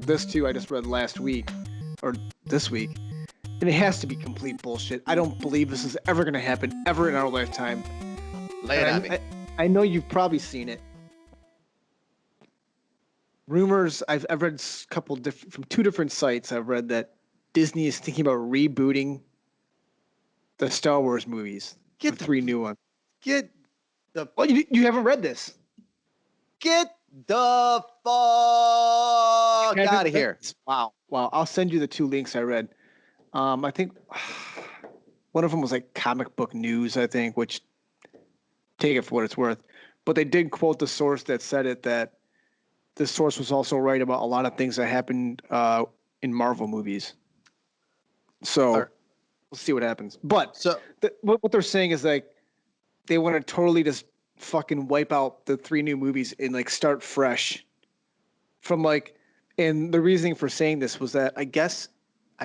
up this too. I just read last week or this week, and it has to be complete bullshit. I don't believe this is ever going to happen ever in our lifetime. Lay it on me. I know you've probably seen it. Rumors. I've read a couple from two different sites. I've read that Disney is thinking about rebooting the Star Wars movies. The three new ones. Get the. Well, you haven't read this. Get the fuck out of here! Wow. I'll send you the two links I read. I think one of them was like Comic Book News, I think, which take it for what it's worth. But they did quote the source that said it, that the source was also right about a lot of things that happened in Marvel movies. So we'll see what happens. But what they're saying is like they want to totally just fucking wipe out the three new movies and like start fresh from like. And the reasoning for saying this was that I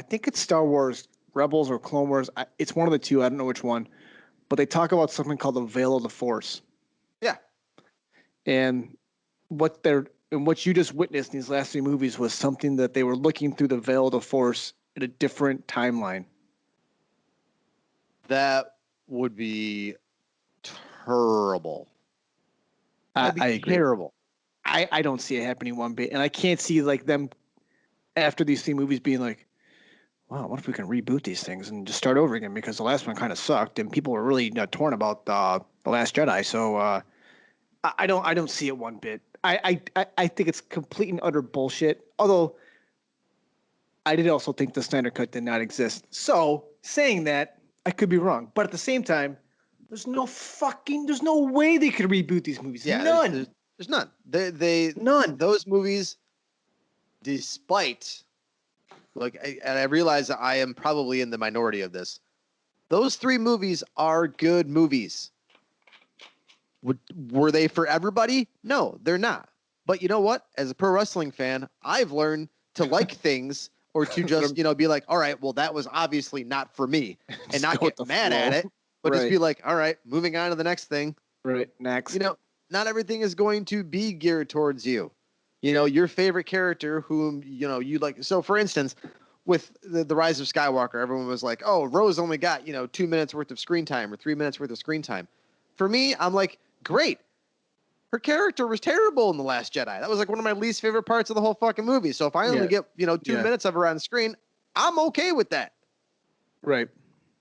think it's Star Wars Rebels or Clone Wars. It's one of the two. I don't know which one. But they talk about something called the Veil of the Force. Yeah. And what you just witnessed in these last three movies was something that they were looking through the Veil of the Force in a different timeline. That would be terrible. I agree. Terrible. I don't see it happening one bit. And I can't see like them after these three movies being like, wow, what if we can reboot these things and just start over again? Because the last one kind of sucked and people were really torn about The Last Jedi. So I don't see it one bit. I think it's complete and utter bullshit. Although I did also think the Snyder Cut did not exist. So saying that, I could be wrong. But at the same time, there's no way they could reboot these movies. Yeah, None. There's none. None. Those movies, despite, and I realize that I am probably in the minority of this. Those three movies are good movies. Were they for everybody? No, they're not. But you know what? As a pro wrestling fan, I've learned to like things or to just, be like, all right, well, that was obviously not for me, and not get mad at it, but just be like, all right, moving on to the next thing. Right. Next. Not everything is going to be geared towards you. Your favorite character whom, you like. So for instance, with the Rise of Skywalker, everyone was like, oh, Rose only got, 2 minutes worth of screen time or 3 minutes worth of screen time. For me, I'm like, great. Her character was terrible in The Last Jedi. That was like one of my least favorite parts of the whole fucking movie. So if I only get, 2 minutes of her on screen, I'm okay with that. Right.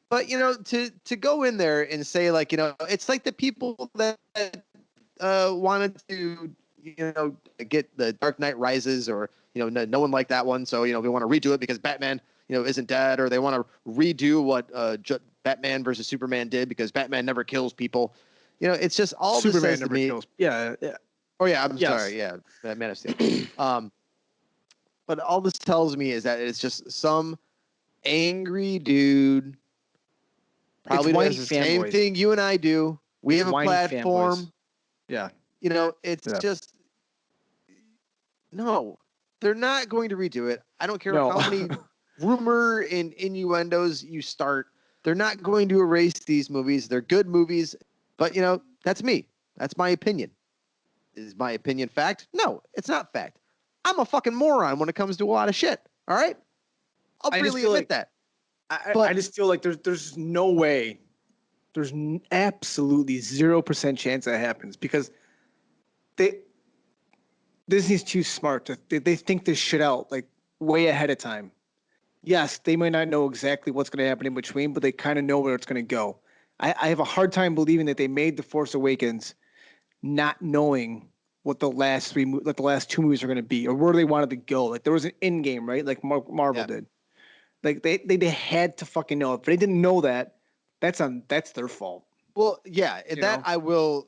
But, to go in there and say like, it's like the people that wanted to, get the Dark Knight Rises or, no one liked that one. So, we want to redo it because Batman, isn't dead, or they want to redo what Batman versus Superman did because Batman never kills people. It's just all Superman this says never to me. kills. Yeah. Oh yeah, I'm sorry. Yeah, Man of Steel. But all this tells me is that it's just some angry dude. Probably does the same thing you and I do. We have a platform. Fanboys. Yeah. It's just no. They're not going to redo it. I don't care how many rumor and innuendos you start. They're not going to erase these movies. They're good movies. But, that's me. That's my opinion. Is my opinion fact? No, it's not fact. I'm a fucking moron when it comes to a lot of shit. All right? I'll freely admit that. I just feel like there's no way. There's absolutely 0% chance that happens because Disney's too smart. They think this shit out like way ahead of time. Yes, they may not know exactly what's going to happen in between, but they kind of know where it's going to go. I have a hard time believing that they made The Force Awakens not knowing what the last two movies are going to be or where they wanted to go. Like there was an end game, right? Like Marvel did. Like they had to fucking know it. If they didn't know that, that's their fault. Well, yeah, I will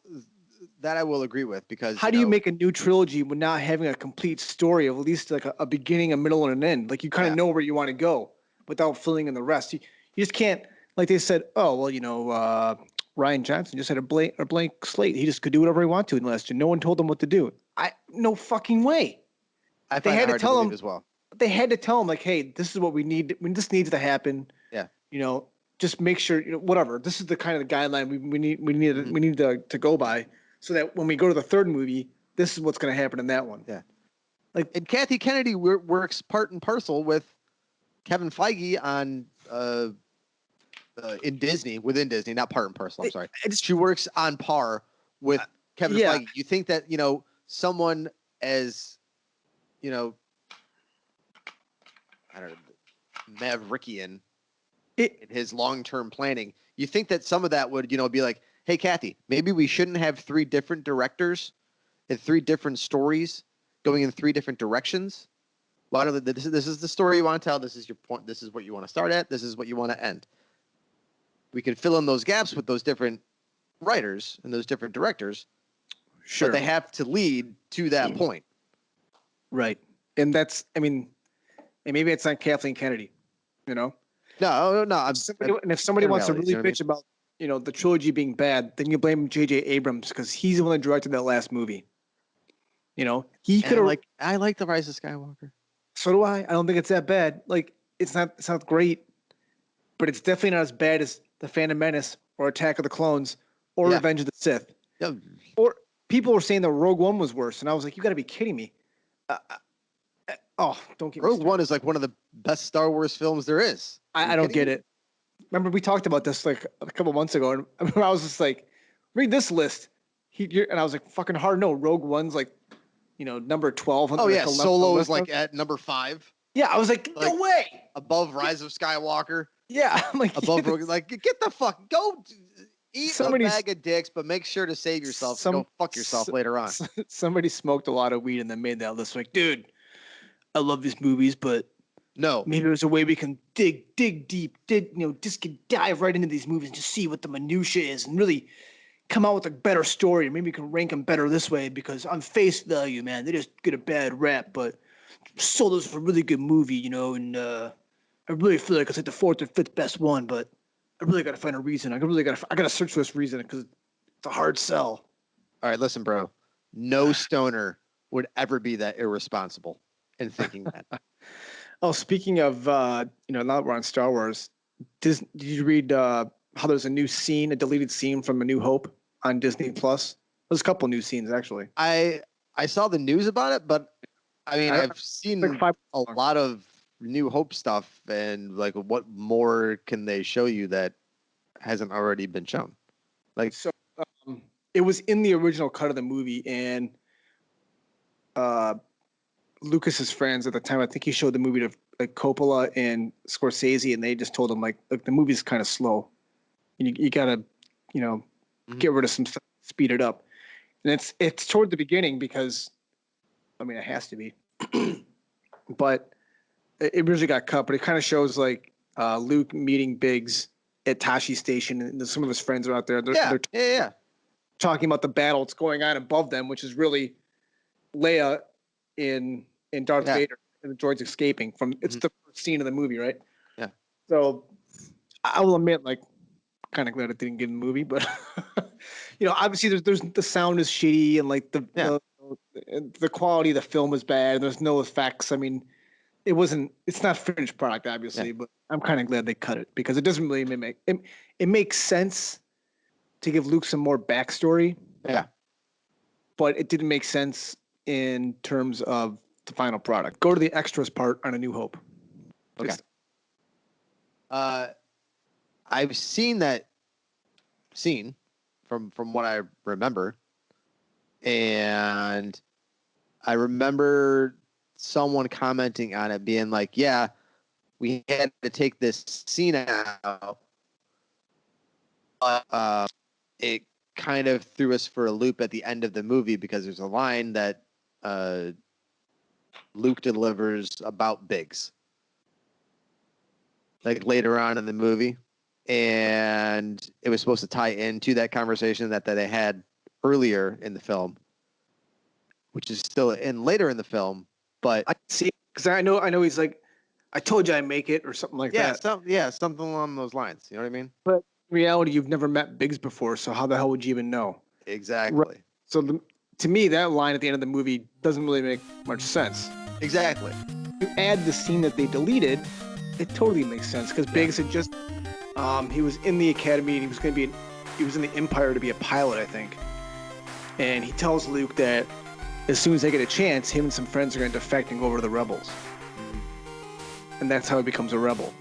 agree with because how do you make a new trilogy with not having a complete story of at least like a beginning, a middle, and an end? Like you kind of know where you want to go without filling in the rest. You just can't. Like they said, oh, well, Ryan Johnson just had a blank slate. He just could do whatever he wanted to in the last year. No one told him what to do. No fucking way. They had to tell him as well. They had to tell him like, hey, this is what we need. This needs to happen. Yeah. Just make sure, whatever. This is the kind of guideline we need to go by, so that when we go to the third movie, this is what's going to happen in that one. Yeah. Like, And Kathy Kennedy works part and parcel with Kevin Feige on within Disney, not part and parcel. I'm sorry. She works on par with Kevin yeah. Feige. You think that someone as I don't know, Maverickian in his long-term planning, you think that some of that would be like, hey Kathy, maybe we shouldn't have 3 different directors and 3 different stories going in 3 different directions. Why don't this is the story you want to tell, this is your point, this is what you want to start at, this is what you want to end. We can fill in those gaps with those different writers and those different directors. Sure. But they have to lead to that point. Right. And that's, I mean, and maybe it's not Kathleen Kennedy, No. and if somebody wants to really bitch about, the trilogy being bad, then you blame J.J. Abrams because he's the one that directed that last movie. He could have. I like The Rise of Skywalker. So do I. I don't think it's that bad. Like, it's not great, but it's definitely not as bad as The Phantom Menace or Attack of the Clones or Revenge of the Sith. Yeah. Or people were saying that Rogue One was worse, and I was like, you got to be kidding me. Don't get me Rogue One is like one of the best Star Wars films there is. I don't get it. Remember, we talked about this like a couple months ago, and I was just like, read this list. And I was like, fucking hard no. Rogue One's like, number 12. Oh, yeah. Solo is like at number 5. Yeah, I was like, no way. Above Rise of Skywalker. Yeah, I'm like, above Rogue. Like, get the fuck, go eat a bag of dicks, but make sure to save yourself. Don't fuck yourself later on. Somebody smoked a lot of weed and then made that list. Like, dude, I love these movies, but no, maybe there's a way we can dig deep, just dive right into these movies and just see what the minutia is and really come out with a better story. Maybe we can rank them better this way because on face value, man, they just get a bad rap, but Solo's a really good movie, and I really feel like it's like the 4th or 5th best one, but I really got to find a reason. I got to search for this reason because it's a hard sell. All right, listen, bro. No stoner would ever be that irresponsible in thinking that. Oh, speaking of, now that we're on Star Wars, did you read how there's a deleted scene from A New Hope on Disney Plus? There's a couple new scenes actually. I saw the news about it, but I mean, I've seen like a lot of New Hope stuff, and like, what more can they show you that hasn't already been shown? Like, so it was in the original cut of the movie, and Lucas's friends at the time, I think he showed the movie to like Coppola and Scorsese, and they just told him like, look, the movie's kind of slow. You gotta, get rid of some stuff, speed it up. And it's toward the beginning because, I mean, it has to be, but it really got cut. But it kind of shows like Luke meeting Biggs at Tashi Station, and some of his friends are out there. They're talking about the battle that's going on above them, which is really Leia in Darth Vader and the droids escaping from. It's the first scene of the movie, right? Yeah. So I will admit, like, kind of glad it didn't get in the movie, but obviously there's the sound is shitty and like the quality of the film is bad. And there's no effects. I mean, it's not finished product, obviously, but I'm kind of glad they cut it because it doesn't really make it. It makes sense to give Luke some more backstory. Yeah. But it didn't make sense in terms of the final product. Go to the extras part on A New Hope. Okay. I've seen that scene from what I remember, and I remember someone commenting on it being like, yeah, we had to take this scene out. It kind of threw us for a loop at the end of the movie because there's a line that Luke delivers about Biggs, like later on in the movie, and it was supposed to tie into that conversation that they had earlier in the film, which is still in later in the film. But I see, because I know he's like, I told you I make it or something like that. Something along those lines. You know what I mean? But in reality, you've never met Biggs before, so how the hell would you even know? Exactly. Right. So to me, that line at the end of the movie doesn't really make much sense. Exactly. You add the scene that they deleted, it totally makes sense because Biggs had just he was in the academy and he was in the Empire to be a pilot, I think. And he tells Luke that as soon as they get a chance, him and some friends are going to defect and go over to the rebels. And that's how he becomes a rebel.